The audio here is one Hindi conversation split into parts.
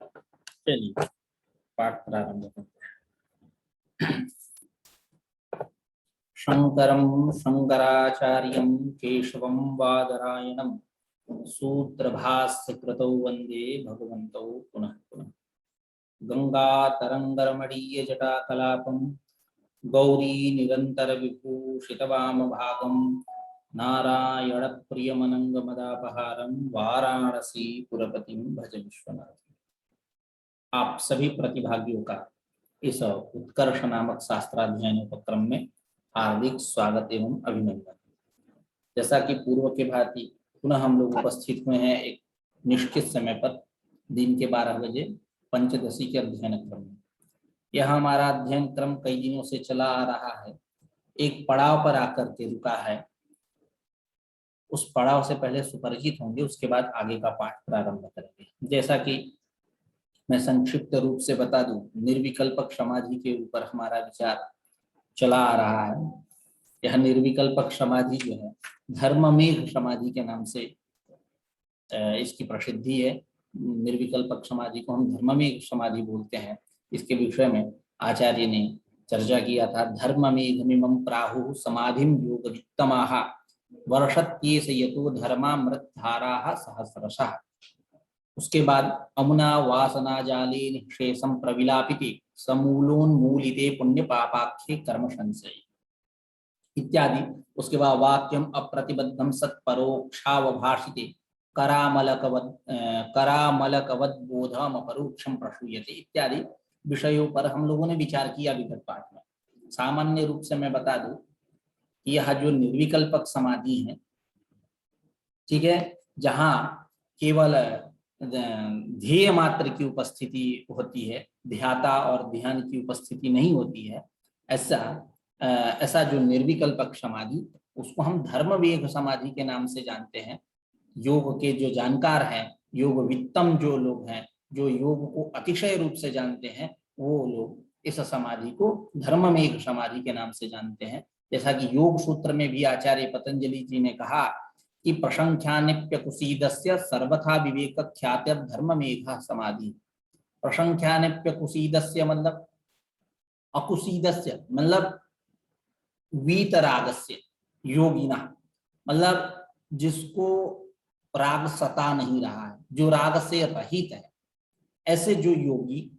चलिए पाठ प्रारंभ करते हैं। शंकरं शंकराचार्यं केशवं बादरायणं सूत्रभास्य कृतौ वंदे भगवन्तौ पुनः पुनः। गंगातरंगरमणीय जटाकलापं गौरी निरंतर विभूषितवामभागं नारायणप्रियमनंगमदापहारं वाराणसी पुरपतिं भज विश्वनाथ। आप सभी प्रतिभागियों का इस उत्कर्ष नामक शास्त्राध्ययन उपक्रम में हार्दिक स्वागत एवं अभिनंदन। जैसा कि पूर्व के भांति पुनः हम लोग उपस्थित हुए हैं एक निश्चित समय पर दिन के 12 बजे पंचदशी के अध्ययन क्रम में। यह हमारा अध्ययन क्रम कई दिनों से चला आ रहा है, एक पड़ाव पर आकर के रुका है। उस पड़ाव से पहले सुपरिचित होंगे, उसके बाद आगे का पाठ प्रारंभ करेंगे। जैसा कि मैं संक्षिप्त रूप से बता दूं, निर्विकल्पक समाधि के ऊपर हमारा विचार चला आ रहा है। यह निर्विकल्पक समाधि जो है धर्ममेघ समाधि के नाम से इसकी प्रसिद्धि है। निर्विकल्पक समाधि को हम धर्ममेघ समाधि बोलते हैं। इसके विषय में आचार्य ने चर्चा किया था। धर्ममेघमिमं प्राहुः समाधिं योगवित्तमाः वर्षत्येष यतो धर्मामृतधाराः सहस्रशः। उसके बाद अमुना वासना जाले निक्षेसम प्रविलापिते समूलोन्मूलिते पुण्य पापाख्ये कर्म संशय इत्यादि। उसके बाद वाक्यम अप्रतिबद्धम सत्परोक्षावभाषिते करामलकवद बोधम अपरोक्षम प्रसूयते इत्यादि विषयों पर हम लोगों ने विचार किया विगत पाठ में। सामान्य रूप से मैं बता दूं कि यह जो निर्विकल्पक समाधि है, ठीक है, जहां केवल ध्येय मात्र की उपस्थिति होती है, ध्याता और ध्यान की उपस्थिति नहीं होती है, ऐसा जो निर्विकल्पक समाधि, उसको हम धर्मवेग समाधि के नाम से जानते हैं। योग के जो जानकार हैं, योग वित्तम जो लोग हैं, जो योग को अतिशय रूप से जानते हैं, वो लोग इस समाधि को धर्ममेघ समाधि के नाम से जानते हैं। जैसा कि योग सूत्र में भी आचार्य पतंजलि जी ने कहा कि प्रशंख्यान्यप्यकुसीदस्य सर्वथा विवेक ख्यातिर धर्ममेघ समाधि। प्रशंख्यान्यप्यकुसीदस्य मतलब अकुसीदस्य मतलब वीतरागस्य योगिना, मतलब जिसको राग सता नहीं रहा है, जो राग से रहित है, ऐसे जो योगी,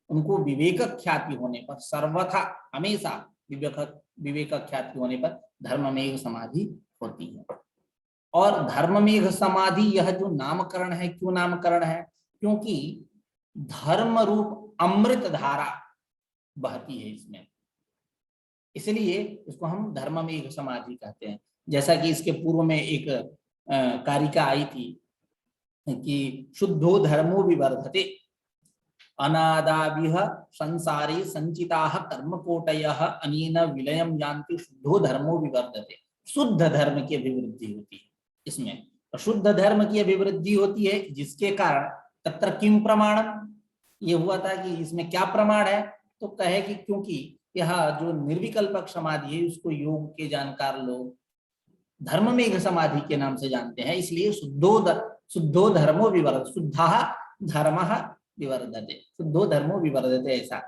उनको विवेक ख्याति होने पर, सर्वथा हमेशा विवेक ख्याति होने पर धर्ममेघ समाधि होती है। और धर्ममेघ समाधि यह जो नामकरण है, क्यों नामकरण है? क्योंकि धर्म रूप अमृत धारा बहती है इसमें, इसलिए इसको हम धर्ममेघ समाधि कहते हैं। जैसा कि इसके पूर्व में एक कारिका आई थी कि शुद्धो धर्मो विवर्धते अनादाविह संसारे संचिताः कर्मकोटयः अनेन विलयं यान्ति शुद्धो धर्मो विवर्धते। शुद्ध धर्म की अभिवृद्धि होती है इसमें, शुद्ध धर्म की अभिवृद्धि होती है, जिसके कारण तत्र किम प्रमाणम, ये हुआ था कि इसमें क्या प्रमाण है, तो कहे कि क्योंकि यह जो निर्विकल्पक समाधि है उसको योग के जानकार लोग धर्ममेघ समाधि के नाम से जानते हैं, इसलिए शुद्धो धर्मो विवर्धते, शुद्धः धर्मः विवर्धते, शुद्धो धर्मो विवर्धते, ऐसा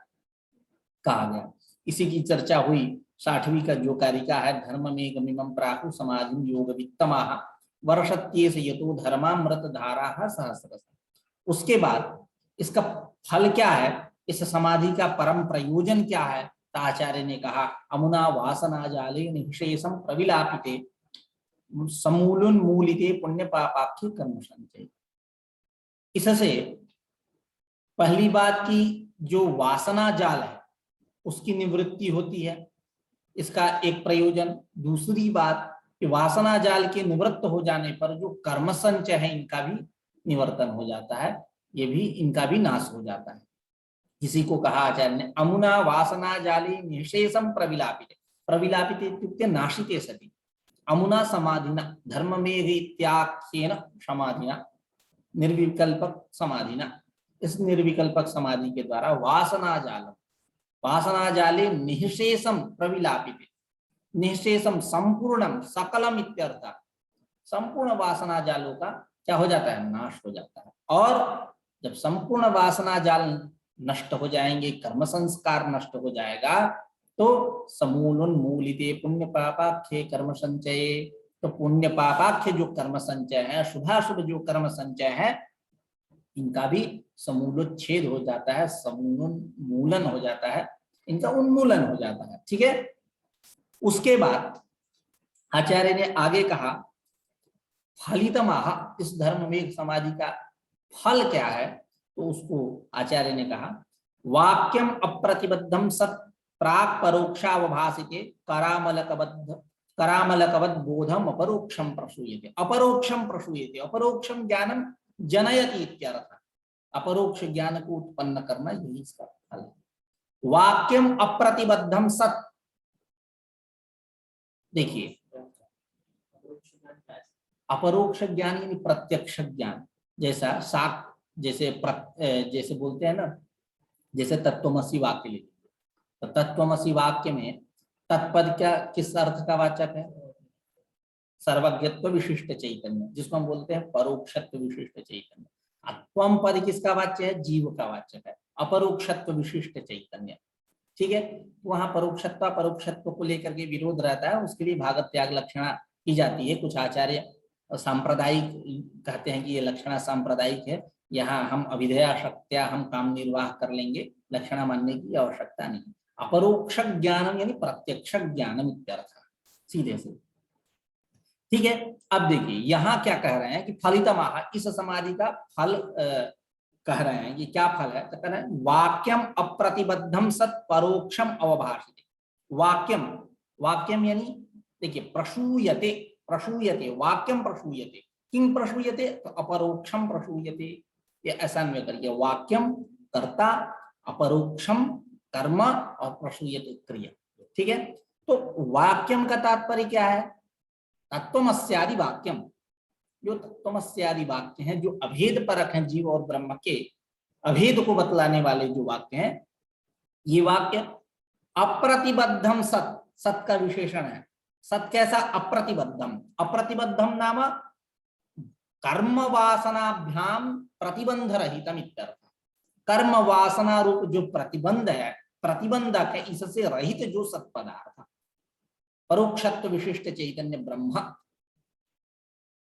कहा गया। इसी की चर्चा हुई 60वीं का जो कारिका है, धर्ममेघमिमं प्राहुः समाधिं योगवित्तमाः वर्षत्येष यतो धर्मामृत धाराः सहस्रशः। उसके बाद इसका फल क्या है, इस समाधि का परम प्रयोजन क्या है? तो आचार्य ने कहा अमुना वासना जाले निक्षेसम प्रविलापिते समूलोन्मूलिते पुण्य पापाख्ये कर्म संचय। इससे पहली बात की जो वासना जाल है उसकी निवृत्ति होती है, इसका एक प्रयोजन। दूसरी बात कि वासना जाल के निवृत्त हो जाने पर जो कर्म संचय है इनका भी निवर्तन हो जाता है, ये भी इनका भी नाश हो जाता है। इसी को कहा आचार्य ने अमुना वासना जाले निशेषम प्रविलापिते। प्रविलापिते इत्युक्ते नाशिते सति। अमुना समाधिना धर्ममेघ इत्याख्येन समाधिना निर्विकल्पक समाधिना, इस निर्विकल्पक समाधि के द्वारा वासना जाले निशेषम प्रविलापिते, निशेषम संपूर्णम सकलम इत्यर्थ, संपूर्ण वासना जालों का क्या हो जाता है? नाश हो जाता है। और जब संपूर्ण वासना जाल नष्ट हो जाएंगे, कर्म संस्कार नष्ट हो जाएगा, तो समूलोन्मूलिते पुण्य पापाख्ये कर्म संचये, तो पुण्य पापाख्य जो कर्म संचय है, शुभाशुभ जो कर्म संचय है, इनका भी समूलोच्छेद हो जाता है, समूलोन्मूलन हो जाता है, इनका उन्मूलन हो जाता है। ठीक है। उसके बाद आचार्य ने आगे कहा, फलितमाह, इस धर्म में समाधि का फल क्या है, तो उसको आचार्य ने कहा, वाक्यम अप्रतिबद्धम सत् प्राक परोक्षावभासिते करामलकवद बोधम अपरोक्षम प्रसूयते। अपरोक्षम प्रसूयते, अपरोक्षम ज्ञानम जनयति इत्यर्थ। अपरोक्ष ज्ञान को उत्पन्न करना, यही इसका फल है। वाक्यम अप्रतिबद्धम सत्, देखिए अपरोक्ष ज्ञान यानी प्रत्यक्ष ज्ञान, जैसा जैसे बोलते हैं ना, जैसे तत्त्वमसि वाक्य लिखिए, तो तत्त्वमसि वाक्य में तत्पद क्या किस अर्थ का वाचक है? सर्वज्ञत्व विशिष्ट चैतन्य, जिसको हम बोलते हैं परोक्षत्व विशिष्ट चैतन्य। त्वम पद किसका वाच्य है? जीव का वाचक है, अपरोक्षत्व विशिष्ट चैतन्य। ठीक है। वहां परोक्षत्व परोक्षत्व को लेकर के विरोध रहता है, उसके लिए भागत त्याग लक्षणा की जाती है। कुछ आचार्य सांप्रदायिक कहते हैं कि ये लक्षणा सांप्रदायिक है, यहाँ हम अभिधेया शक्त्या हम काम निर्वाह कर लेंगे, लक्षणा मानने की आवश्यकता नहीं। अपरोक्ष ज्ञानम यानी प्रत्यक्ष ज्ञानम इत्यर्थ, सीधे से। ठीक है। अब देखिए यहाँ क्या कह रहे हैं कि फलितमाह, इस समाधि का फल कह रहे हैं। ये क्या फल है? तो कह रहे हैं वाक्यम अप्रतिबद्धम सत् परोक्षम अवभाषिते। वाक्यम, वाक्यम यानी देखिए प्रसूयते, प्रसूयते वाक्यम प्रसूयते, किं प्रसूयते? तो अपरोक्षम प्रसूयते। ये ऐसा अन्वय करिए, वाक्यम कर्ता, अपरोक्षम कर्म और प्रसूयते क्रिया। ठीक है। तो वाक्यम का तात्पर्य क्या है? तत्त्वमस्यादि वाक्यम, जो तत्त्वमस्यादि वाक्य हैं, जो अभेद परक हैं, जीव और ब्रह्म के अभेद को बतलाने वाले जो वाक्य हैं, ये वाक्य अप्रतिबद्धम सत्, सत् का विशेषण है। सत् कैसा? अप्रतिबद्धम। अप्रतिबद्धम नाम कर्म वासनाभ्याम प्रतिबंध रहितम इत्यर्थ। कर्म वासना रूप जो प्रतिबंध है, प्रतिबंधक है, इससे रहित जो सत्पदार्थ, परोक्षत्व विशिष्ट चैतन्य ब्रह्म,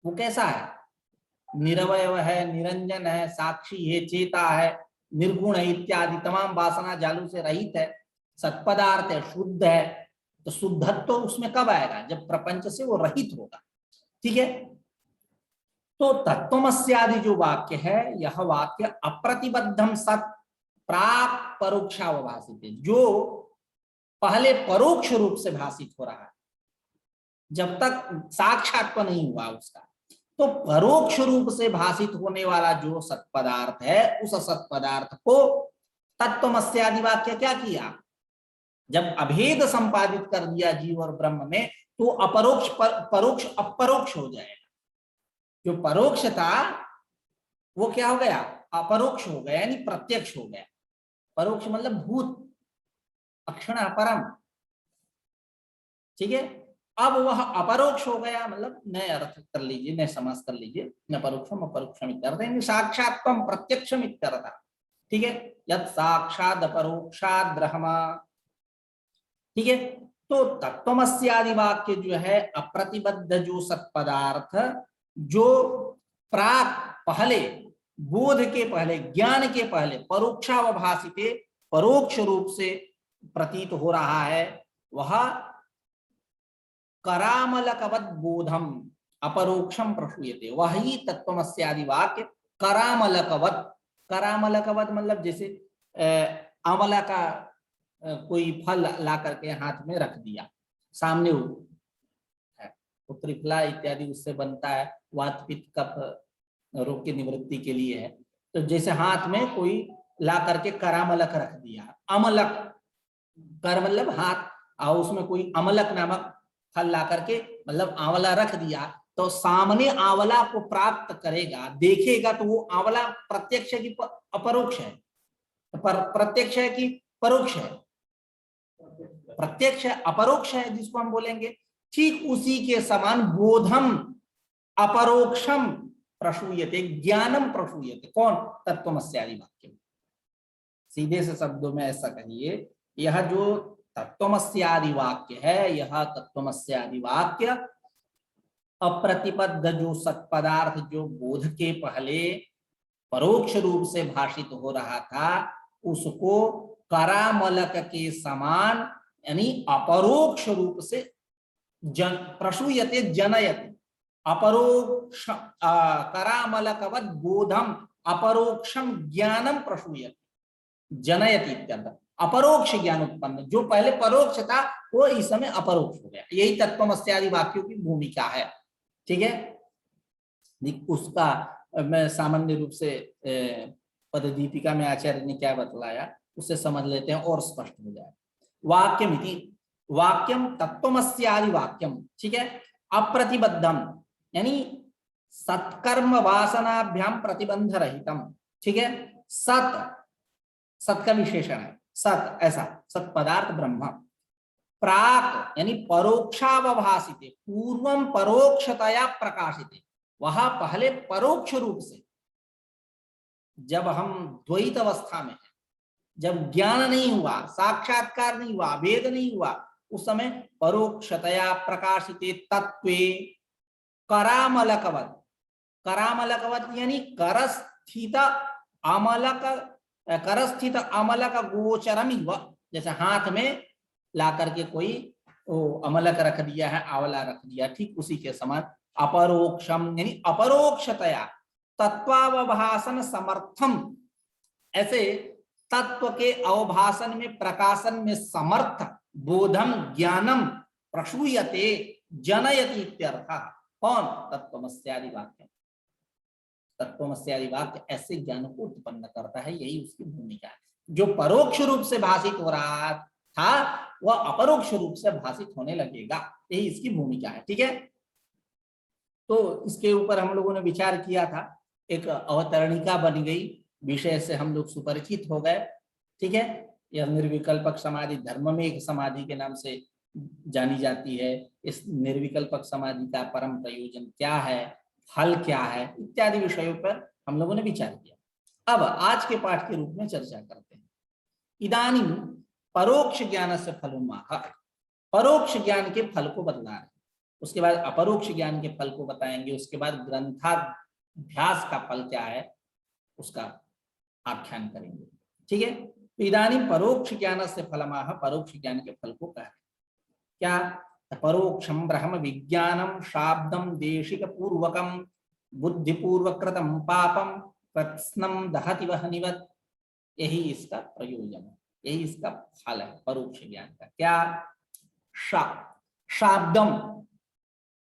वो कैसा है? निरवय है, निरंजन है, साक्षी है, चेता है, निर्गुण है, इत्यादि तमाम वासना जालों से रहित है, सत्पदार्थ है, शुद्ध है। तो शुद्धत्व तो उसमें कब आएगा? जब प्रपंच से वो रहित होगा। ठीक है। तो तत्त्वमस्यादि जो वाक्य है, यह वाक्य अप्रतिबद्धम सत् प्राक परोक्षावभासित, जो पहले परोक्ष रूप से भाषित हो रहा है, जब तक साक्षात्व नहीं हुआ उसका, तो परोक्ष रूप से भाषित होने वाला जो सत्पदार्थ है, उस सत्पदार्थ को तत्त्वमस्यादि वाक्य क्या किया? जब अभेद संपादित कर दिया जीव और ब्रह्म में, तो अपरोक्ष परोक्ष अपरोक्ष हो जाएगा। जो परोक्ष था वो क्या हो गया? अपरोक्ष हो गया, यानी प्रत्यक्ष हो गया। परोक्ष मतलब भूत, अक्षण अपरम। ठीक है। अब वह अपरोक्ष हो गया, मतलब नए अर्थ कर लीजिए, नए समास कर लीजिए, न परोक्षम अपरोक्षम इत्यर्थ, साक्षात्म प्रत्यक्षम इत्यर्थ। ठीक है। यत् साक्षात् अपरोक्षात् ब्रह्म। ठीक है। तो तत्त्वमस्यादि वाक्य जो है, अप्रतिबद्ध जो सत्पदार्थ, जो प्राक पहले, बोध के पहले, ज्ञान के पहले, परोक्षावभासिते, परोक्ष रूप से प्रतीत हो रहा है, वह करामलकवद बोधम अपरोक्षम प्रसूयते। वही तत्त्वमस्यादि वाक्य करामलकवद, करामलकवद मतलब जैसे आंवला का कोई फल ला करके हाथ में रख दिया, सामने त्रिफला इत्यादि उससे बनता है, वात पित्त कफ रोग की निवृत्ति के लिए है। तो जैसे हाथ में कोई ला करके करामलक रख दिया, अमलक, कर मतलब हाथ, और उसमें कोई अमलक नामक फल ला करके मतलब आंवला रख दिया, तो सामने आंवला को प्राप्त करेगा, देखेगा, तो वो आंवला प्रत्यक्ष है कि अपरोक्ष है? प्रत्यक्ष है कि परोक्ष है? प्रत्यक्ष है, अपरोक्ष है जिसको हम बोलेंगे। ठीक उसी के समान बोधम अपरोक्षम प्रसूयते, ज्ञानम प्रसूयते। कौन? तत्त्वमस्यादि वाक्य। सीधे से शब्दों में ऐसा कहिए, यह जो तत्त्वमस्यादि वाक्य है, यह तत्त्वमस्यादि वाक्य अप्रतिपद्ध जो सत्पदार्थ जो बोध के पहले परोक्ष रूप से भाषित हो रहा था, उसको करामलक के समान यानी अपरोक्ष रूप से प्रसूयते, जनयते। अपरोक्ष करामलकवत बोधम अपरोक्षम ज्ञानम प्रसूयते, जनयति इत्यर्थ। अपरोक्ष ज्ञान उत्पन्न, जो पहले परोक्ष था वो इस समय अपरोक्ष हो गया। यही तत्त्वमस्यादि वाक्यों की भूमिका है। ठीक है। उसका मैं सामान्य रूप से पददीपिका में आचार्य ने क्या बतलाया उससे समझ लेते हैं और स्पष्ट हो जाए। वाक्यमिति, वाक्यम तत्त्वमस्यादि वाक्यम। ठीक है। अप्रतिबद्धम यानी सत्कर्म वासनाभ्याम प्रतिबंध रहितम। ठीक है। सत, सत का विशेषण है सत, ऐसा सत पदार्थ ब्रह्म। प्राक यानी परोक्षावभासिते, पूर्वम परोक्षतया प्रकाशिते, वहां पहले परोक्ष रूप से, जब हम द्वैत अवस्था में हैं, जब ज्ञान नहीं हुआ, साक्षात्कार नहीं हुआ, भेद नहीं हुआ, उस समय परोक्षतया प्रकाशिते तत्वे करामलकवत। करामलकवत यानी करस्थित अमलक, करस्थित अमलक गोचरम, जैसे हाथ में ला करके कोई अमलक रख दिया है, आंवला रख दिया, ठीक उसी के समान अपरोक्षम यानी अपरोक्षतया तत्वावभासन समर्थम, ऐसे तत्व के अवभासन में, प्रकाशन में समर्थ बोधम ज्ञानम प्रसूयते जनयति इत्यर्थः। कौन? तत्त्वमस्यादि वाक्य। तत्त्वमस्यादि वाक्य ऐसे ज्ञान को उत्पन्न करता है, यही उसकी भूमिका है। जो परोक्ष रूप से भाषित हो रहा था वह अपरोक्ष रूप से भाषित होने लगेगा, यही इसकी भूमिका है। ठीक है। तो इसके ऊपर हम लोगों ने विचार किया था, एक अवतरणिका बन गई, विषय से हम लोग सुपरिचित हो गए। ठीक है। यह निर्विकल्पक समाधि धर्म में एक समाधि के नाम से जानी जाती है। इस निर्विकल्पक समाधि का परम प्रयोजन क्या है, फल क्या है, इत्यादि विषयों पर हम लोगों ने विचार किया। अब आज के पाठ के रूप में चर्चा करते हैं। इदानीं परोक्ष ज्ञान से फलोमाह, परोक्ष ज्ञान के फल को बतला रहे, उसके बाद अपरोक्ष ज्ञान के फल को बताएंगे, उसके बाद ग्रंथाभ्यास का फल क्या है उसका आख्यान करेंगे। ठीक है। तो इदानीं परोक्ष ज्ञान से फलमाह, परोक्ष ज्ञान के फल को कह रहे क्या? परोक्षम ब्रह्म विज्ञानम शाब्दम देशिक पूर्वकम बुद्धिपूर्वकृतम पापम प्रत्स्नम दहति वह्निवत्, यही इसका प्रयोजन है, यही इसका फल है परोक्ष ज्ञान का। क्या? शाब्दम,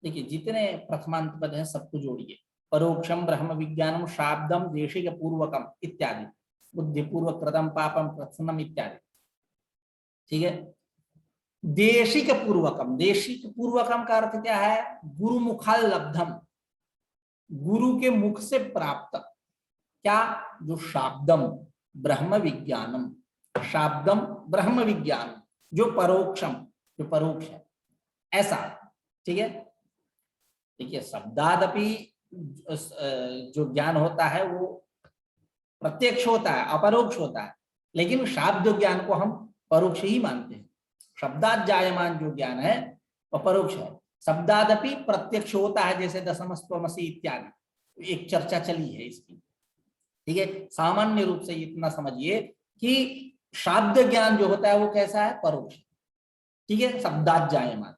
देखिए जितने प्रथमांत पद हैं सबको जोड़िए। परोक्षम ब्रह्म विज्ञानम शाब्दम देशिक पूर्वकम इत्यादि, बुद्धिपूर्वक कृतम पापम प्रत्स्नम इत्यादि। ठीक है। देशिक पूर्वकम, देशिक पूर्वकम का अर्थ क्या है? गुरुमुखाल लब्धम, गुरु के मुख से प्राप्त। क्या? जो शाब्दम ब्रह्म विज्ञानम, शाब्दम ब्रह्म विज्ञान, जो परोक्षम, जो परोक्ष है, ऐसा। ठीक है। देखिए शब्दादपि जो ज्ञान होता है वो प्रत्यक्ष होता है, अपरोक्ष होता है, लेकिन शाब्द ज्ञान को हम परोक्ष ही मानते हैं। शब्दात जायमान जो ज्ञान है वह परोक्ष है, शब्दादपि प्रत्यक्ष होता है, जैसे दशमस्त्वमसि इत्यादि एक चर्चा चली है इसकी। ठीक है। सामान्य रूप से इतना समझिए कि शाब्द ज्ञान जो होता है वो कैसा है? परोक्ष। ठीक है। शब्दात जायमान।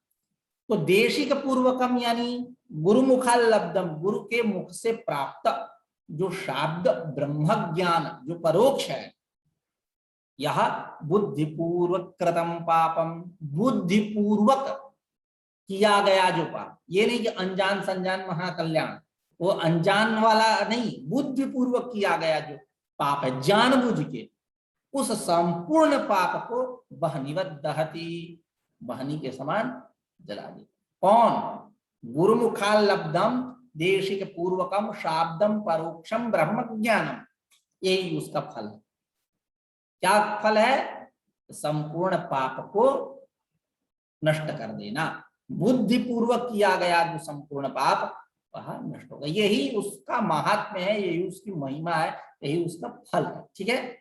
तो देशिक पूर्वकम यानी गुरुमुखाल लब्धम, गुरु के मुख से प्राप्त जो शाब्द ब्रह्म ज्ञान जो परोक्ष है, यह बुद्धिपूर्वक कृतम पापम, बुद्धिपूर्वक किया गया जो पाप, ये नहीं कि अनजान संजान महाकल्याण, वो अनजान वाला नहीं, बुद्धिपूर्वक किया गया जो पाप है, जानबूझ के, उस संपूर्ण पाप को वह्निवत् दहति, वह्नि के समान जला दे। कौन? गुरुमुखाल लब्धम देशिक पूर्वकम शाब्दम परोक्षम ब्रह्म ज्ञानम, यही उसका फल है। क्या फल है? संपूर्ण पाप को नष्ट कर देना, बुद्धिपूर्वक किया गया जो संपूर्ण पाप वह नष्ट होगा। यही उसका महात्म्य है, यही उसकी महिमा है, यही उसका फल है। ठीक है,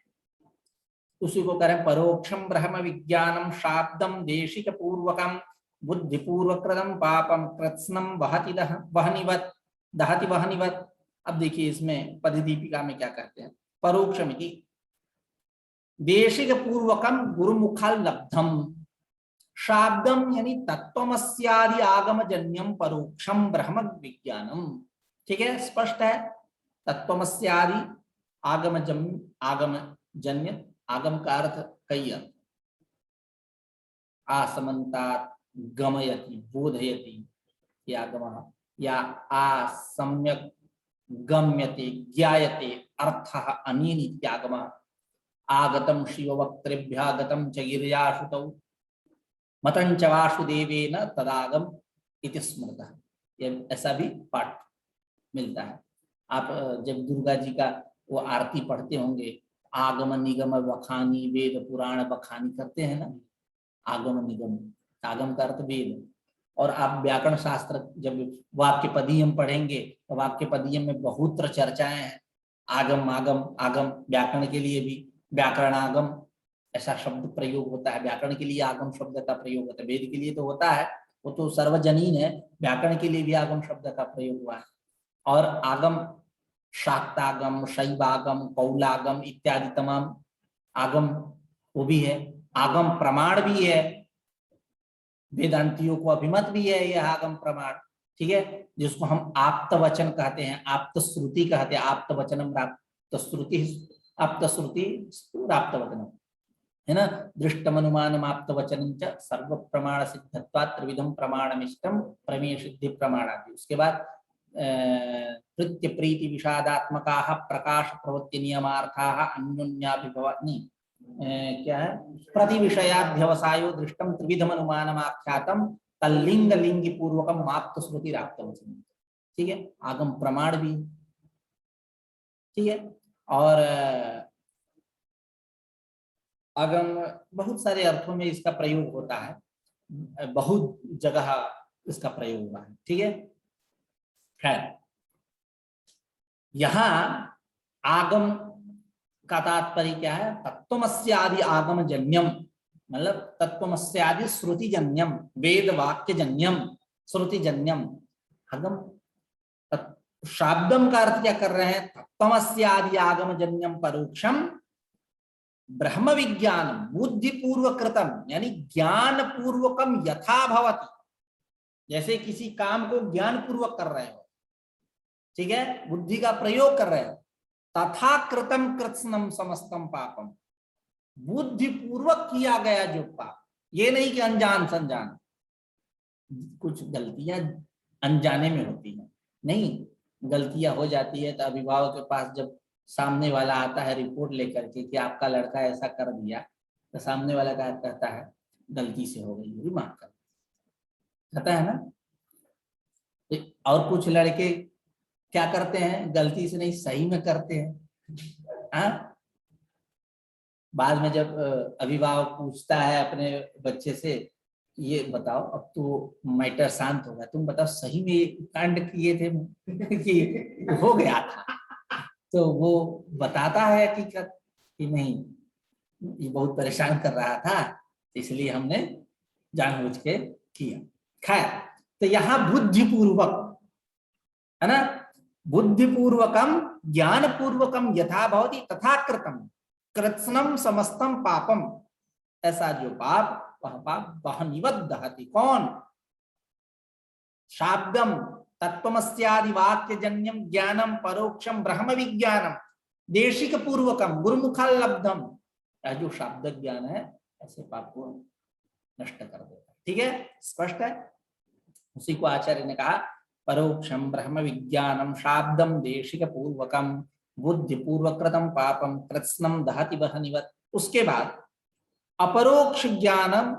उसी को करें परोक्षम ब्रह्म विज्ञानम शाब्दम देशिक पूर्वकम बुद्धिपूर्वकृतम पापम कृत्स्नम वहनिवत दहति वहनिवत। अब देखिए इसमें पददीपिका में क्या कहते हैं, परोक्षम की देशिक पूर्वकम गुरुमुखाल लब्धम शाब्दम यानी तत्वमस्यादि आगमजन्यम परोक्षम ब्रह्म विज्ञानम। ठीक है, स्पष्ट है। तत्वमस्यादि आगमजन्य, आगम का अर्थ कई अर्थ, आसमन्तात् गमयति बोधयति या गमः, या आसम्यक गम्यते ज्ञायते अर्थः अनेन इत्यागमः। आगतम शिववक्त्रेभ्यः गतम च गिरिजासुतौ मतंच वासुदेवेन तदागम इति स्मृतः। ये ऐसा भी पाठ मिलता है। आप जब दुर्गा जी का वो आरती पढ़ते होंगे, आगम निगम बखानी वेद पुराण बखानी करते हैं ना, आगम निगम, आगम का अर्थ वेद। और आप व्याकरण शास्त्र जब वाक्य पदीयम पढ़ेंगे तो वाक्य पदीयम में बहुत्र चर्चाएं हैं, आगम आगम आगम, व्याकरण के लिए भी व्याकरणागम ऐसा शब्द प्रयोग होता है, व्याकरण के लिए आगम शब्द का प्रयोग होता है। वेद के लिए तो होता है, वो तो सर्वजनीन है, व्याकरण के लिए भी आगम शब्द का प्रयोग हुआ है। और आगम शाक्तागम, शैवागम, कौलागम इत्यादि तमाम आगम वो भी है। आगम प्रमाण भी है, वेदांतियों को अभिमत भी है यह आगम प्रमाण। ठीक है, जिसको हम आप्त वचन कहते हैं, आप्त श्रुति कहते हैं, आप्त वचनम प्राप्त श्रुति, आप्त श्रुति प्राप्त वचनम है ना। दृष्टमनुमान आप्त वचनम च सर्व प्रमाण सिद्धत्वात् त्रिविधम प्रमाणमिष्टम प्रमेय सिद्धि प्रमाणादि। उसके बाद कृत्य प्रीति विषादात्मकाः प्रकाश प्रवृत्ति नियमार्थाः अन्योन्याभिभवनी क्या है, प्रति विषयाध्यवसायो दृष्टम त्रिविधम अनुमानम आख्यातम तल्लिंग लिंग पूर्वकम आप्त श्रुति राप्त वचनम। ठीक है, आगम प्रमाण भी। ठीक है, और आगम बहुत सारे अर्थों में इसका प्रयोग होता है, बहुत जगह इसका प्रयोग हुआ है। ठीक है, खैर यहां आगम का तात्पर्य क्या है, तत्वमस्यादि आगम जन्यम, मतलब तत्वमस्यादि श्रुति जन्यम, वेद वाक्य जन्यम श्रुति जन्यम। आगम शाब्दम का अर्थ क्या कर रहे हैं, तत्वमस्यादि आगम जन्यम परोक्षम ब्रह्म विज्ञान बुद्धि पूर्वकृतम, यानी ज्ञान पूर्वकम यथा भवति, जैसे किसी काम को ज्ञान पूर्वक कर रहे हो, ठीक है, बुद्धि का प्रयोग कर रहे हो, तथा कृतम कृत्स्नम समस्तम पापम, बुद्धि पूर्वक किया गया जो पाप, ये नहीं कि अनजान संजान, कुछ गलतियां अनजाने में होती हैं, नहीं, गलतियां हो जाती है तो अभिभावक के पास जब सामने वाला आता है रिपोर्ट लेकर के कि आपका लड़का ऐसा कर दिया, तो सामने वाला क्या कहता है, गलती से हो गई, भी माफ कर कहता है ना। और कुछ लड़के क्या करते हैं, गलती से नहीं सही में करते हैं। हाँ, बाद में जब अभिभावक पूछता है अपने बच्चे से, ये बताओ अब तो मैटर शांत होगा, तुम बताओ सही में ये कांड किए थे कि हो गया था, तो वो बताता है हकीकत कि नहीं, ये बहुत परेशान कर रहा था इसलिए हमने जानबूझ के किया। खैर, तो यहाँ बुद्धिपूर्वक है ना, बुद्धिपूर्वकम ज्ञान पूर्वकम यथा भवति तथा कृतम कृत्स्नम समस्तम पापम, ऐसा जो पाप वह पाप वहनिवत् दहति, कौन, शाब्दम तत्वमस्यादि वाक्य जन्यम ज्ञानम परोक्षम ब्रह्म विज्ञानम देशिक पूर्वकम गुरुमुखाल लब्धम, जो शाब्द ज्ञान है ऐसे पाप को नष्ट कर देता है। ठीक है, स्पष्ट है। उसी को आचार्य ने कहा परोक्षम ब्रह्म विज्ञानम शाब्दम देशिक पूर्वकम बुद्धि पूर्वकृतम पापम कृत्स्नम दहति वहनिवत्। उसके बाद अपरोक्ष ज्ञानम,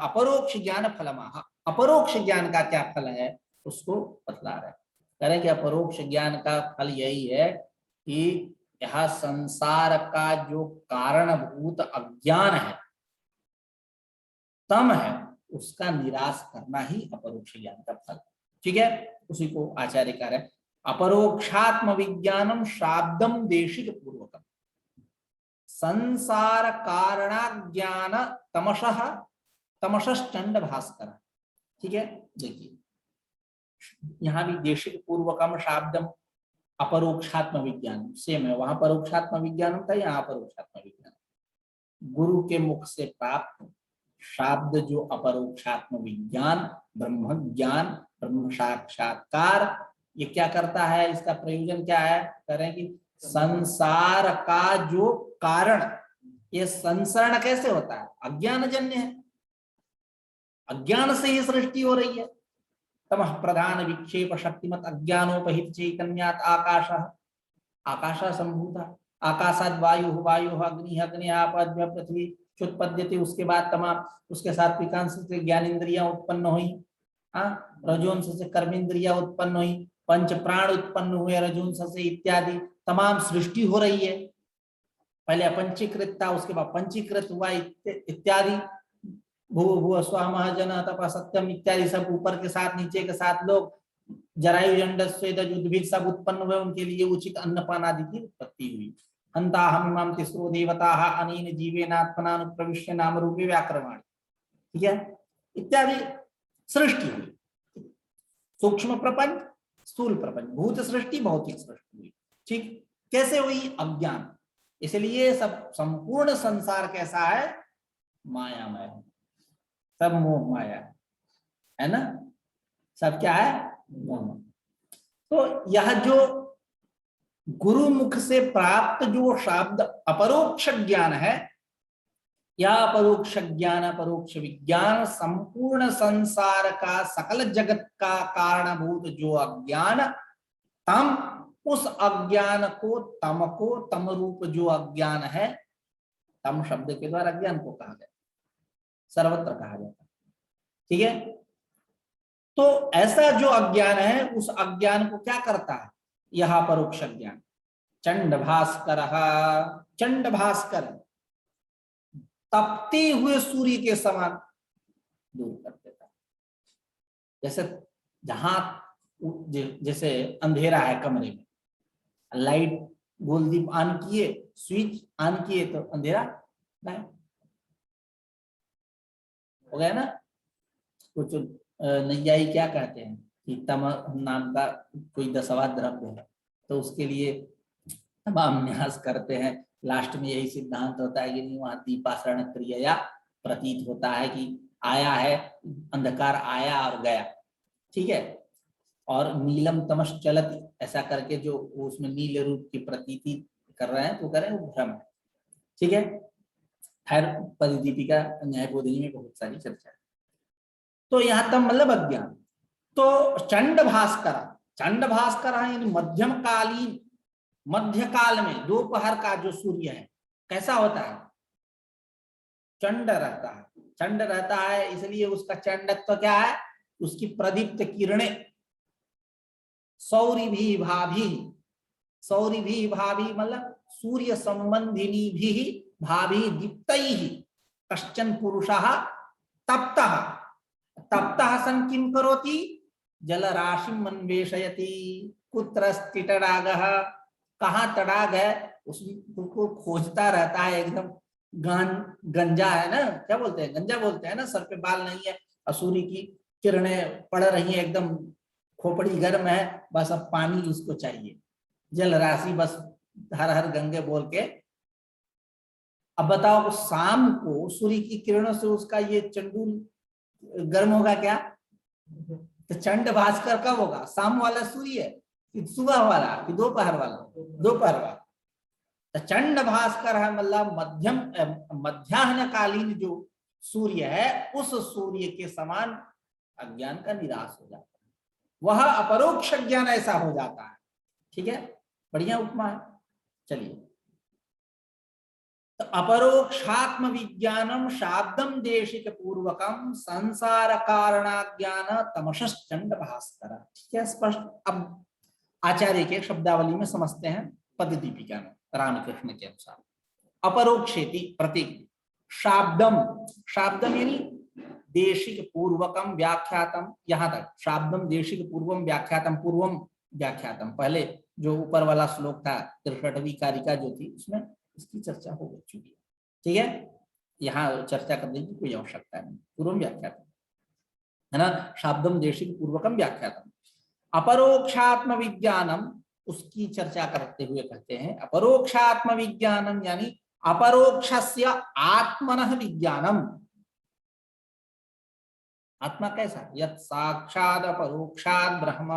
अपरोक्ष ज्ञान फलमाह, अपरोक्ष ज्ञान का क्या फल है उसको बतला रहे, कह रहे कि अपरोक्ष ज्ञान का फल यही है कि यह संसार का जो कारणभूत अज्ञान है, तम है, उसका निराश करना ही अपरोक्ष ज्ञान का फल। ठीक है, उसी को आचार्य कह रहे हैं अपरोक्षात्म विज्ञानम शाब्दम देशिक पूर्वकम संसार कारणाज्ञान तमशः तमशश्चंड भास्कर। ठीक है, देखिए यहाँ भी देशिक पूर्वकम शाब्दम अपरोक्षात्म विज्ञान सेम है, वहां परोक्षात्म विज्ञान था, यहाँ अपरोक्षात्म विज्ञान। गुरु के मुख से प्राप्त शाब्द जो अपरोक्षात्म विज्ञान, ब्रह्म ज्ञान, ब्रह्म साक्षात्कार, ये क्या करता है, इसका प्रयोजन क्या है, करें कि संसार का जो कारण, ये संसरण कैसे होता है, अज्ञान जन्य है, अज्ञान से ही सृष्टि हो रही है। तमः प्रधान विक्षेप शक्तिमत अज्ञानोपहित चैतन्यात् आकाशः, आकाशः संभूता, आकाशाद वायु, वायु अग्नि, अग्नि आप पृथ्वी चुत्पद्यते, उसके बाद तमाम उसके साथ विकांश से ज्ञानेन्द्रियां उत्पन्न हुई, रजोंश से कर्मेंद्रियां उत्पन्न हुई, पंच प्राण उत्पन्न हुए रजोंश से इत्यादि, तमाम सृष्टि हो रही है। पहले अपंचीकृत था, उसके बाद पंचीकृत हुआ इत्यादि, भू भू स्वामः जन तप सत्यम इत्यादि सब ऊपर के साथ नीचे के साथ लोग जरायु जंड स्वेद उद्भिद सब उत्पन्न हुए, उनके लिए उचित अन्नपान आदि की उत्पत्ति हुई। हंता हम इमाम तिस्रो देवता अनेन जीवेनात्मना प्रविश्य नाम रूपे व्याक्रमाणि, ठीक है, इत्यादि सृष्टि हुई। सूक्ष्म प्रपंच, स्थूल प्रपंच, भूत सृष्टि, भौतिक सृष्टि हुई। ठीक, कैसे हुई, अज्ञान। इसलिए सब संपूर्ण संसार कैसा है, मायामय, सब मोह माया है ना, सब क्या है, मोह। तो यह जो गुरु मुख से प्राप्त जो शब्द अपरोक्ष ज्ञान है, या परोक्ष ज्ञान परोक्ष विज्ञान संपूर्ण संसार का, सकल जगत का कारणभूत जो अज्ञान, तम, उस अज्ञान को, तम को, तम रूप जो अज्ञान है, तम शब्द के द्वारा अज्ञान को कहा गया, सर्वत्र कहा जाता है। ठीक है, तो ऐसा जो अज्ञान है, उस अज्ञान को क्या करता है, यह परोक्ष ज्ञान, चंड भास्कर, चंड भास्कर तपते हुए सूर्य के समान दूर कर देता है। जैसे जहां जैसे अंधेरा है कमरे में, लाइट गोलदीप ऑन किए, स्विच ऑन किए तो अंधेरा नहीं हो गया ना। कुछ नैयायी क्या कहते हैं कि तम नाम का कोई 10वां द्रव्य है, तो उसके लिए तमाम न्यास करते हैं, लास्ट में यही सिद्धांत होता है कि नहीं, वहां दीपासरण क्रिया प्रतीत होता है कि आया है, अंधकार आया और गया। ठीक है, और नीलम तमस चलती, ऐसा करके जो उसमें नील रूप की प्रतीति कर रहे हैं तो करें वो भ्रम है। ठीक है, खैर परिदीपिका न्यायबोधिनी में बहुत सारी चर्चा है। तो यहाँ तक मतलब अज्ञान। तो चंड भास्कर, चंड भास्कर यानी मध्यम कालीन, मध्य काल में दोपहर का जो सूर्य है कैसा होता है, चंड रहता है, चंड रहता है, इसलिए उसका चंडत्व क्या है, उसकी प्रदीप्त किरणें, सौरी भी भाभी, सौरी भी भाभी मतलब सूर्य संबंधिनी भी भाभी दीप्तैः कश्चन पुरुषः तप्तः, तप्तः सन किं करोति, जलराशिं अन्वेषयति, कुत्रस्ति तडागः, कहाँ तडाग है उसको खोजता रहता है, एकदम गंजा है ना, क्या बोलते हैं, गंजा बोलते हैं ना, सर पे बाल नहीं है, सूर्य की किरणें पड़ रही है, एकदम खोपड़ी गर्म है, बस अब पानी उसको चाहिए, जल राशि बस हर हर गंगे बोल के। अब बताओ शाम को सूर्य की किरणों से उसका ये चंडूल गर्म होगा क्या, तो चंड भास्कर कब होगा, शाम वाला सूर्य कि सुबह वाला कि दोपहर वाला, दोपहर वाला। तो चंड भास्कर है मतलब मध्यम मध्याह्न कालीन जो सूर्य है, उस सूर्य के समान अज्ञान का निराश हो जाता है, वह अपरोक्ष ज्ञान ऐसा हो जाता है। ठीक है, बढ़िया उपमा है। चलिए, तो अपरोक्षात्म विज्ञानम शाब्दम देशिक पूर्वकम संसार कारणाज्ञान तमशश्चंड भास्कर। ठीक है, स्पष्ट। अब आचार्य के शब्दावली में समझते हैं, पद दीपिका में रामकृष्ण के अनुसार। अपरोक्षेति प्रतीक, शाब्दम, शाब्दम यानी देशिक पूर्वकम व्याख्यातम, यहाँ तक शाब्दम देशिक पूर्वम व्याख्यातम, पूर्वम व्याख्यातम, पहले जो ऊपर वाला श्लोक था 63वीं कारिका जो थी उसमें इसकी चर्चा हो चुकी है। ठीक है, यहाँ चर्चा करने की कोई आवश्यकता नहीं। पूर्वम व्याख्यातम है ना, शाब्दम देशिक पूर्वकम व्याख्यातम। अपरोक्षात्म विज्ञानम, उसकी चर्चा करते हुए कहते हैं अपरोक्षात्म विज्ञानम यानी अपरोक्षस्य आत्मनः विज्ञानम। आत्मा कैसा, यत् साक्षात् अपरोक्षात् ब्रह्म।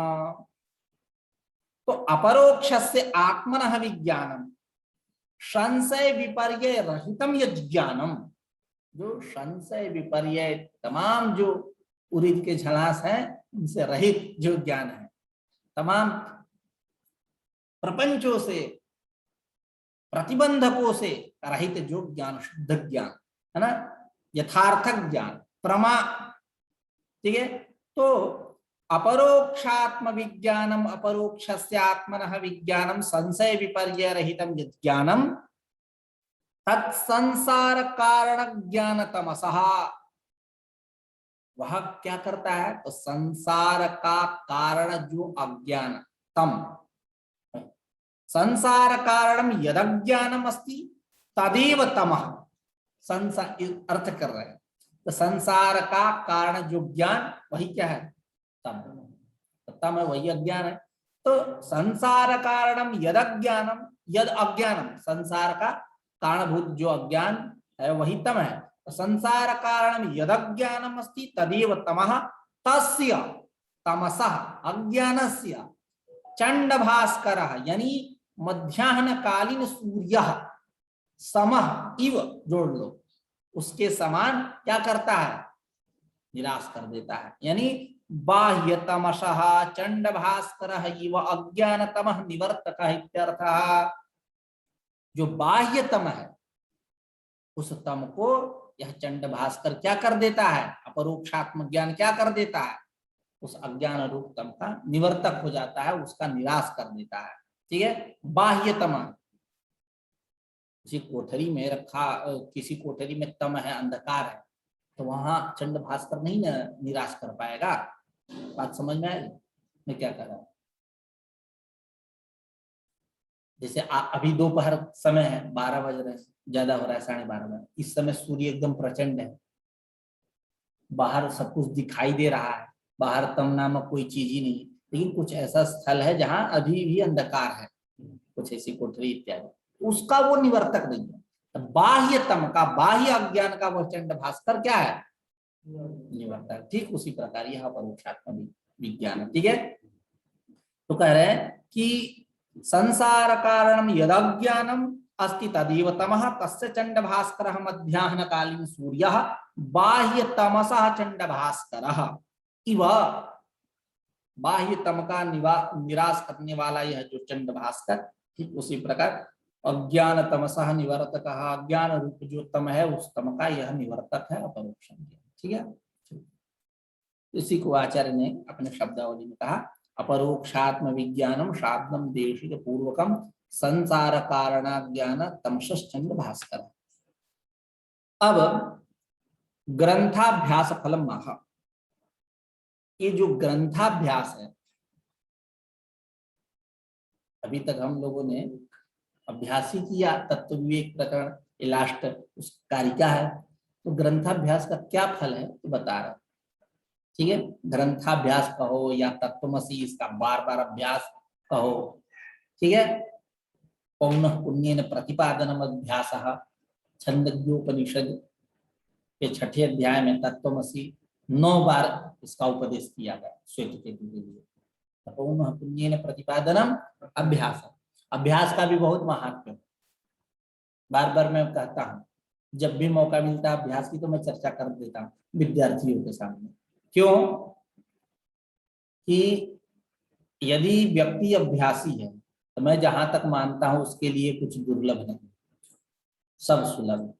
तो अपरोक्षस्य आत्मनः विज्ञानम, संशय विपर्यय रहितम यज् ज्ञानम, जो संशय विपर्यय तमाम जो उरिद के झलास है उनसे रहित जो ज्ञान है, तमाम प्रपंचों से प्रतिबंधकों से रहित जो ज्ञान, शुद्ध ज्ञान है ना, यथार्थक ज्ञान, प्रमा। ठीक है, तो अपरोक्षात्म विज्ञानम अपरोक्षस्य आत्मनः विज्ञानम संशय विपर्यय रहितम ज्ञानम तत्संसार कारण ज्ञान तमसः। वह क्या करता है, तो संसार का कारण जो अज्ञान, तम, संसार कारणम यदज्ञानम अस्ति तदेव तमः। संसार अर्थ कर रहे हैं, तो संसार का कारण जो ज्ञान वही क्या है, तम। तम है वही अज्ञान है। तो संसार कारणम यदज्ञानम, यद अज्ञानम, संसार का कारणभूत जो अज्ञान है वही तम है। तो संसार कारणम यदज्ञानम अस्ति तदेव तमः, तस्य तमसः अज्ञानस्य चंड भास्करः यानी मध्याह्नकालीन सूर्य समः इव, जोड़ लो, उसके समान क्या करता है, निराश कर देता है। यानी बाह्य तमसः चंड भास्करः इव अज्ञानतमः निवर्तकः इत्यर्थः। जो बाह्य तम है उस तम को यह चंड भास्कर क्या कर देता है, अपरोक्षात्म ज्ञान क्या कर देता है, उस अज्ञान रूप तम का निवर्तक हो जाता है, उसका निराश कर देता है। ठीक है, बाह्य तम, किसी कोठरी में रखा, किसी कोठरी में तम है, अंधकार है, तो वहां चंड भास्कर नहीं निराश कर पाएगा। बात समझ में आई मैं क्या कर रहा हूं। जैसे अभी दोपहर समय है, 12 बज रहे हैं, ज्यादा हो रहा है, 12:30 बजे, इस समय सूर्य एकदम प्रचंड है, बाहर सब कुछ दिखाई दे रहा है, बाहर तम नामक कोई चीज ही नहीं, लेकिन कुछ ऐसा स्थल है जहां अभी भी अंधकार है, कुछ ऐसी कोठरी इत्यादि, उसका वो निवर्तक नहीं है। बाह्य तम का, बाह्य अज्ञान का वह चंड भास्कर क्या है, निवर्तक। ठीक उसी प्रकार यह परोक्षात्म विज्ञान। ठीक है, तो कह रहे हैं कि संसार कारणम यदज्ञानम अस्ति तदेव तमः, तस्य चंड भास्करः मध्याह्नकालीन सूर्यः बाह्य तमसः चंड भास्करः इव। बाह्य तम का निराश करने वाला यह जो चंड भास्कर, ठीक उसी प्रकार अज्ञान तमसः निवर्तकः, अज्ञान रूप जो तम है उस तम का यह निवर्तक है अपरोक्ष। ठीक है, इसी को आचार्य ने अपने शब्दावली में कहा अपरोक्षात्म विज्ञानम शाब्दम देशिक पूर्वकम संसार कारणाज्ञान तमश्चंड भास्कर। अब ग्रंथाभ्यास फलम माह, ये जो ग्रंथाभ्यास है, अभी तक हम लोगों ने अभ्यास ही किया, तत्व विवेक प्रकरण लास्ट उस कारिका है, तो ग्रंथाभ्यास का क्या फल है तो बता रहे। ठीक है, ग्रंथाभ्यास कहो या तत्वमसी, इसका बार बार अभ्यास कहो। ठीक है, पौनः पुण्येन प्रतिपादनम अभ्यासः, छंदोपनिषद के 6ठे अध्याय में तत्वमसी 9 बार इसका उपदेश किया गया श्वेत केतु के लिए। पौनः पुण्येन प्रतिपादनम अभ्यास, अभ्यास का भी बहुत महत्व है। बार बार मैं कहता हूँ, जब भी मौका मिलता है अभ्यास की तो मैं चर्चा कर देता हूँ विद्यार्थियों के सामने। क्यों कि यदि व्यक्ति अभ्यासी है तो मैं जहां तक मानता हूं उसके लिए कुछ दुर्लभ नहीं, सब सुलभ।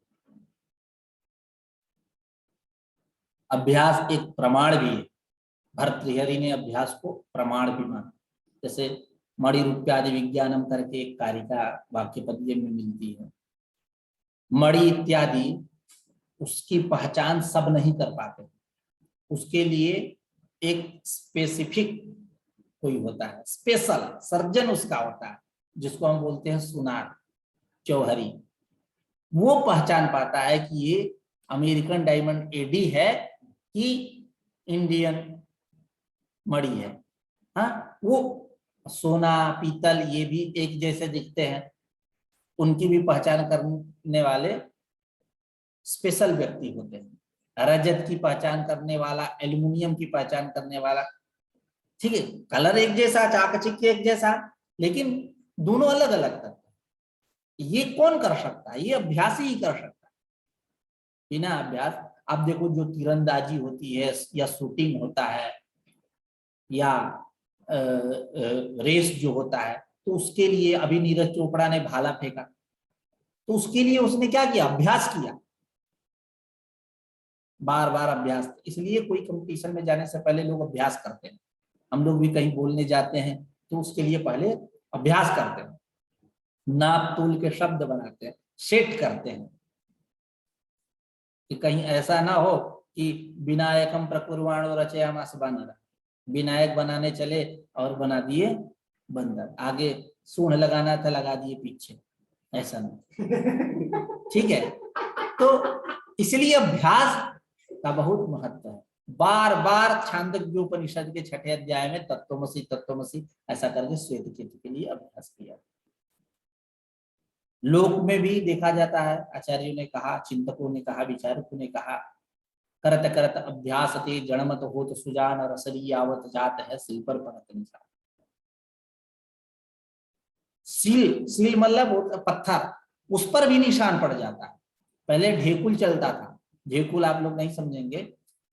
अभ्यास एक प्रमाण भी है, भर्तृहरि ने अभ्यास को प्रमाण भी माना। जैसे मणि रूप्यादि विज्ञानम करके एक कारिका वाक्य पद्य में मिलती है, मणि इत्यादि उसकी पहचान सब नहीं कर पाते। उसके लिए एक स्पेसिफिक कोई होता है, स्पेशल सर्जन उसका होता है, जिसको हम बोलते हैं सुनार, चौहरी। वो पहचान पाता है कि ये अमेरिकन डायमंड एडी है कि इंडियन मणि है। हाँ, वो सोना पीतल ये भी एक जैसे दिखते हैं, उनकी भी पहचान करने वाले स्पेशल व्यक्ति होते हैं। रजत की पहचान करने वाला, एल्युमिनियम की पहचान करने वाला, ठीक है, कलर एक जैसा, चाकचिक एक जैसा, लेकिन दोनों अलग अलग करते हैं। ये कौन कर सकता है? ये अभ्यास ही कर सकता है। बिना अभ्यास, आप देखो जो तीरंदाजी होती है या शूटिंग होता है या रेस जो होता है, तो उसके लिए अभी नीरज चोपड़ा ने भाला फेंका, तो उसके लिए उसने क्या किया? अभ्यास किया, बार बार अभ्यास। इसलिए कोई कंपटीशन में जाने से पहले लोग अभ्यास करते हैं। हम लोग भी कहीं बोलने जाते हैं तो उसके लिए पहले अभ्यास करते हैं, नाप तोल के शब्द बनाते हैं, सेट करते हैं कि कहीं ऐसा ना हो कि विनायकम प्रकुर्वाणो रचयामास बानर, विनायक बनाने चले और बना दिए बंदर, आगे सूंड लगाना था लगा दिए पीछे, ऐसा नहीं। ठीक है, तो इसलिए अभ्यास का बहुत महत्व है। बार बार छांदोग्योपनिषद के 6ठे अध्याय में तत्त्वमसि तत्त्वमसि ऐसा करके श्वेत केतु के लिए अभ्यास किया। लोक में भी देखा जाता है, आचार्यों ने कहा, चिंतकों ने कहा, विचारकों ने कहा, करत करत अभ्यास ते जड़मत होत सुजान रसरी आवत जात है सिल पर परत निशान। सील, सील मतलब पत्थर, उस पर भी निशान पड़ जाता है। पहले ढेकुल चलता था, ढेकुल आप लोग नहीं समझेंगे,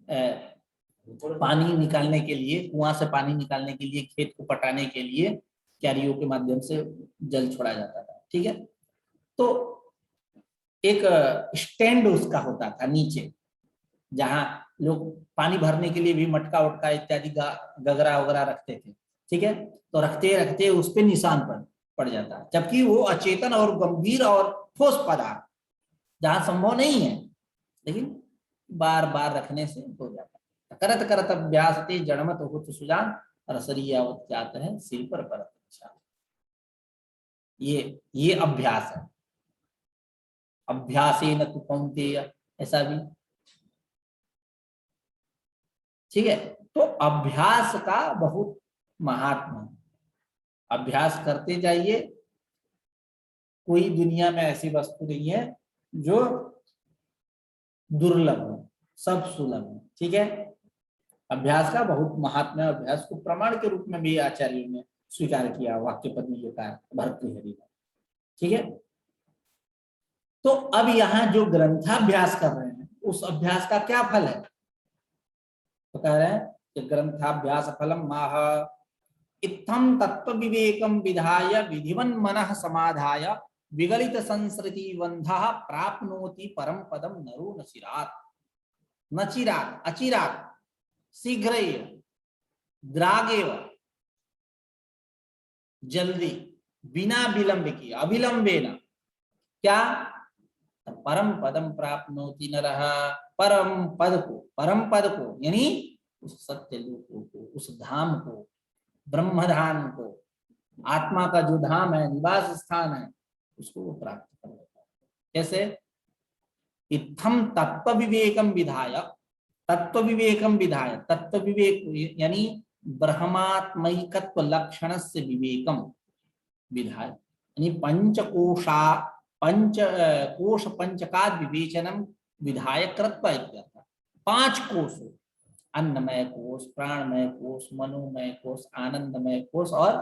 पानी निकालने के लिए, कुआं से पानी निकालने के लिए, खेत को पटाने के लिए क्यारियों के माध्यम से जल छोड़ा जाता था। ठीक है, तो एक स्टैंड उसका होता था नीचे, जहां लोग पानी भरने के लिए भी मटका वटका इत्यादि गगरा वगैरह रखते थे। ठीक है, तो रखते रखते उस पर निशान पड़ जाता है, जबकि वो अचेतन और गंभीर और ठोस पदार्थ जहां संभव नहीं है, लेकिन बार बार रखने से हो जाता है। करत करत अभ्यास ते जड़मत होत सुजान रसरी आवत जात है सिर पर परत निशान। ये अभ्यास है। अभ्यासेन तु कौन्तेय, ऐसा भी। ठीक है, तो अभ्यास का बहुत महात्मा है। अभ्यास करते जाइए, कोई दुनिया में ऐसी वस्तु नहीं है जो दुर्लभ हो, सब सुलभ है। ठीक है, अभ्यास का बहुत महात्मा है। अभ्यास को प्रमाण के रूप में भी आचार्यों ने स्वीकार किया, वाक्य पद में जो कहा भर्तृहरि ने। ठीक है, तो अब यहाँ जो ग्रंथाभ्यास कर रहे हैं, उस अभ्यास का क्या फल है? तो कह रहे हैं कि ग्रंथाभ्यास फलम माह इत्थम तत्व विवेकम विधाय विधिवन मनः समाधाय विगलित संस्कृति बंधः प्राप्नोति परम पदम नरो नचिरात्। नचिरात्, अचिरात्, शीघ्रैव, द्रागेव, जल्दी, बिना विलंब किए, अविलंबेन, क्या? परम पदम प्राप्नोति नरः, परम पद को यानी उस सत्य लोक को, उस धाम को, ब्रह्मधाम को, आत्मा का जो धाम है, निवास स्थान है, उसको वो प्राप्त कर लेता है। कैसे? इत्थम तत्व विवेकम विधाय, तत्व विवेकम विधाय, तत्व विवेक यानी ब्रह्मात्मैकत्व लक्षण से विवेकम विधाय, यानी पंचकोशा पंच कोश पंचकाद विवेचनम विधाय कृत्वा इत्यर्थ। 5 कोशों, अन्नमय कोश, प्राणमय कोश, मनोमय कोश, आनंदमय कोश और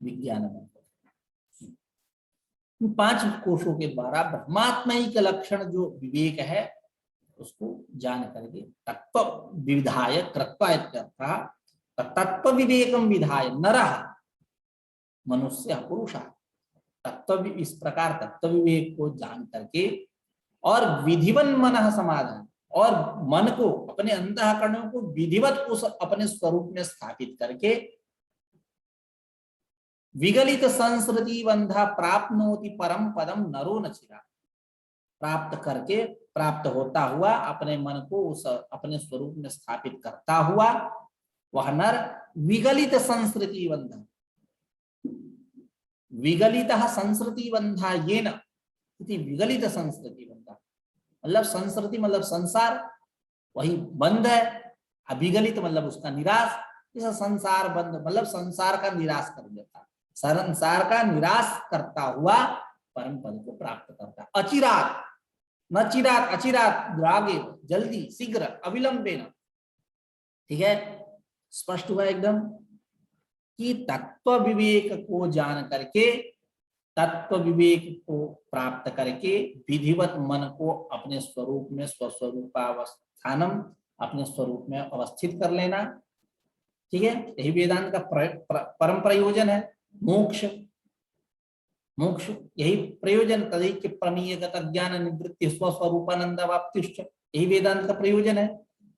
विज्ञानमय कोश। 5 कोशों के द्वारा ब्रह्मात्मय का लक्षण जो विवेक है उसको जान करके तत्व विधाय कृत्वा इत्यर्थ। तत्व विवेकम विधाय नरः, मनुष्य पुरुष, तत्व इस प्रकार तत्व विवेक को जान करके और विधिवन मनः समाधान, और मन को, अपने अंतःकरणों को विधिवत उस अपने स्वरूप में स्थापित करके विगलित संस्कृति बंधा प्राप्नोति परम पदम नरो नचिरा, प्राप्त करके, प्राप्त होता हुआ अपने मन को उस अपने स्वरूप में स्थापित करता हुआ वह नर विगलित संस्कृति बंध, विगलित संस्कृति बंधा ये न विगलित संस्कृति बंधा, मतलब संस्कृति मतलब संसार, वही बंध है। अविगलित मतलब उसका निराश, इस संसार बंध मतलब संसार का निराश कर देता, संसार का निराश करता हुआ परम पद को प्राप्त करता। अचिरात, न चिरात, अचिरात आगे, जल्दी, शीघ्र, अविलंबेन। ठीक है, स्पष्ट हुआ एकदम कि तत्व विवेक को जान करके, तत्व विवेक को प्राप्त करके विधिवत मन को अपने स्वरूप में स्वस्वरूपावस्थानम, अपने स्वरूप में अवस्थित कर लेना। ठीक है, यही वेदांत का परम प्रयोजन है। मोक्ष, मोक्ष यही प्रयोजन, तदैक्य प्रमेयगत ज्ञान निवृत्ति स्वस्वरूपानंद वाप्तिश्च, यही वेदांत का प्रयोजन है।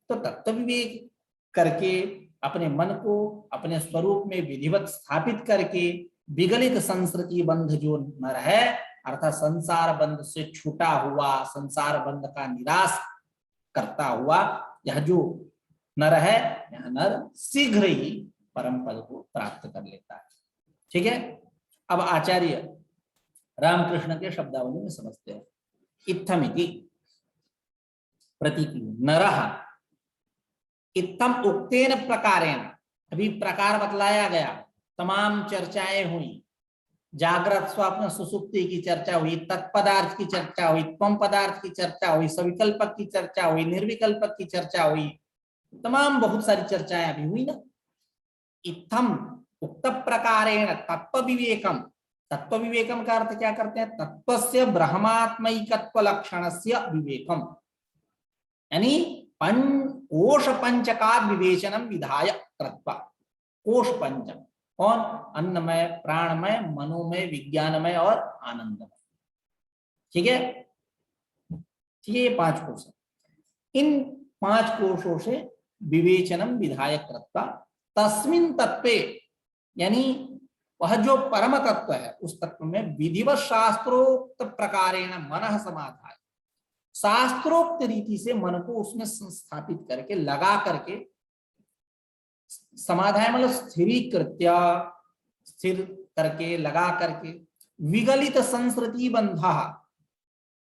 तो तत्व विवेक करके अपने मन को अपने स्वरूप में विधिवत स्थापित करके विगलित संस्कृति बंध जो नर है, अर्थात संसार बंध से छूटा हुआ, संसार बंध का निराश करता हुआ यह जो नर है, यह नर शीघ्र ही परम पद को प्राप्त कर लेता है। ठीक है, अब आचार्य रामकृष्ण के शब्दावली में समझते हैं। इत्थमिति प्रतीति नरः, इत्थम उक्तेन प्रकारेण, अभी प्रकार बतलाया गया, तमाम चर्चाएं हुई, जागृत स्वप्न सुसुप्ति की चर्चा हुई, तत्पदार्थ की चर्चा हुई, त्वम पदार्थ की चर्चा हुई, सविकल्पक की चर्चा हुई, निर्विकल्पक की चर्चा हुई, तमाम बहुत सारी चर्चाएं अभी हुई ना। इत्थम उक्त प्रकारेण तत्व विवेकम, तत्व विवेकम का अर्थ क्या करते हैं? तत्वस्य ब्रह्मात्मैकत्व लक्षणस्य विवेकम, यानी कोश पंचकाद विवेचनम विधाय कृत्वा। कोश पंचम कौन? अन्नमय, प्राणमय, मनोमय, विज्ञानमय और आनंदमय। ठीक है, ठीक है, ये 5 कोश है। इन 5 कोशों से विवेचनम विधाय कृत्वा तस्मिन तत्वे, यानी वह जो परम तत्व है उस तत्व में विधिवत शास्त्रोक्त प्रकारेण मनः समाधाय, शास्त्रोक्त रीति से मन को उसमें संस्थापित करके, लगा करके, समाधाय मतलब स्थिरीकृत्य, स्थिर करके, लगा करके, विगलित संस्कृति बंधा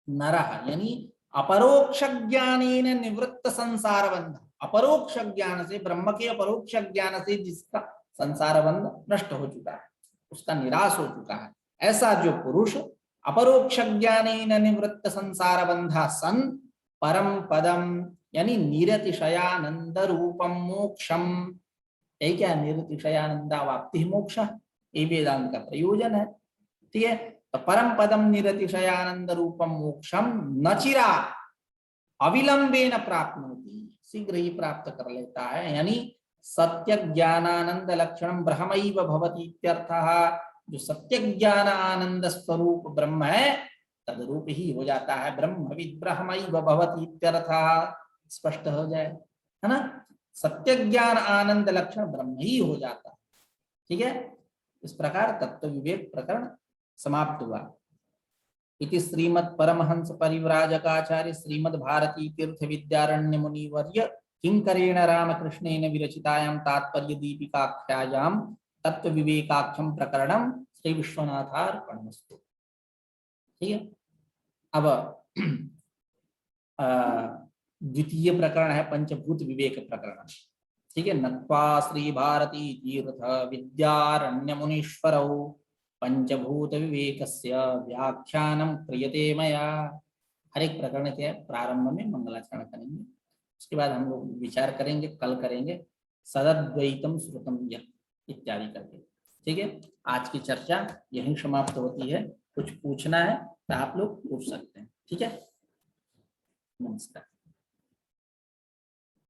नरः, यानी अपरोक्ष ज्ञानेन निवृत्त संसार बंध, अपरोक्ष ज्ञान से, ब्रह्म के अपरोक्ष ज्ञान से जिसका संसार बंध नष्ट हो चुका है, उसका निराश हो चुका है, ऐसा जो पुरुष अपरोक्ष ज्ञानेन निवृत्त संसार बंधा सन परम पदम, यानी निरतिशयानंद रूपम मोक्षम, यही क्या? निरतिशयानंदावाप्ति मोक्ष, ये वेदांत का प्रयोजन है। ठीक है, तो परम पदम निरतिशयानंद रूपम मोक्षम नचिरा अविलंबेन प्राप्नोति, शीघ्र ही प्राप्त कर लेता है, यानी सत्य ज्ञानानंद लक्षणम ब्रह्मैव भवति इत्यर्थः, जो सत्य ज्ञान आनंद स्वरूप ब्रह्म है तदरूप ही हो जाता है, ब्रह्मविद ब्रह्मैव भवति इत्यर्थः, स्पष्ट हो जाए, है ना? सत्य ज्ञान आनंद लक्षण ब्रह्म ही हो जाता है। ठीक है, इस प्रकार तत्व विवेक प्रकरण समाप्त हुआ। इति श्रीमद् परमहंस परिव्राजकाचार्य श्रीमद् भारती तीर्थ विद्यारण्य मुनिवर्य किंकरेण रामकृष्णेन विरचितायां तात्पर्य दीपिकाख्यायां तत्व विवेकाख्यम प्रकरणम श्री विश्वनाथार्पणमस्तु। ठीक है, अब द्वितीय प्रकरण है पंचभूत विवेक प्रकरण। ठीक है, नत्वा श्री भारती तीर्थ विद्यारण्य मुनीश्वरौ पंचभूत विवेकस्य व्याख्यानम क्रियते मया। हर एक प्रकरण के प्रारंभ में मंगलाचरण करेंगे, उसके बाद हम लोग विचार करेंगे, कल करेंगे सदद्वैतम श्रुतम यत् इत्यादि करके। ठीक है, आज की चर्चा यहीं समाप्त होती है। कुछ पूछना है तो आप लोग पूछ सकते हैं। ठीक है, नमस्कार।